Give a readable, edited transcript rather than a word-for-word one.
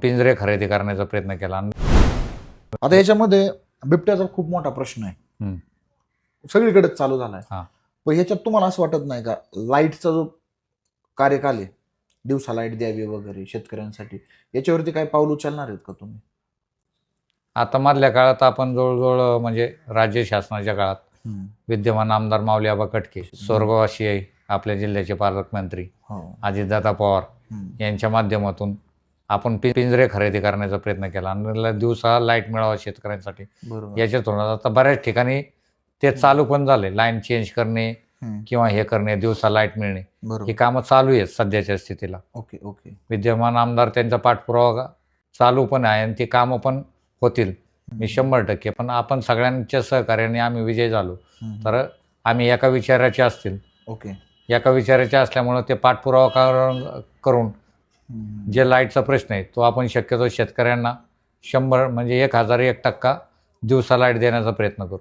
पिंजरे खरेदी करण्याचा प्रयत्न केला. आता याच्यामध्ये बिबट्याचा खूप मोठा प्रश्न आहे. हम्म. सगळीकडेच चालू झालाय. हा. पण ह्याच्यात तुम्हाला असं वाटत नाही का लाईटचा जो कार्यकाल आहे, दिवसा लाईट द्यावी वगैरे शेतकऱ्यांसाठी, याच्यावरती काय पाऊल उचलणार आहेत का तुम्ही? आता मधल्या काळात आपण जवळजवळ म्हणजे राज्य शासनाच्या काळात विद्यमान आमदार माऊली आबा कटके, स्वर्गवासी आहे आपल्या जिल्ह्याचे पालकमंत्री अजितदादा पवार यांच्या माध्यमातून आपण पिंजरे खरेदी करण्याचा प्रयत्न केला आणि दिवसा लाईट मिळावा शेतकऱ्यांसाठी. याच्यातून आता बऱ्याच ठिकाणी ते चालू पण झाले. लाईन चेंज करणे किंवा हे करणे, दिवसा लाईट मिळणे, ही कामं चालू आहेत सध्याच्या स्थितीला. Okay okay. विद्यमान आमदार त्यांचा पाठपुरावा चालू पण आहे आणि ती कामं पण होतील मी 100%. पण आपण सगळ्यांच्या सहकार्याने आम्ही विजय झालो तर आम्ही एका विचाराचे असतील. ओके. एका विचाराचे असल्यामुळं ते पाठपुरावा करून जे लाईटचा प्रश्न आहे तो आपण शक्यतो शेतकऱ्यांना 100 म्हणजे 1001% दिवसा लाईट देण्याचा प्रयत्न करू.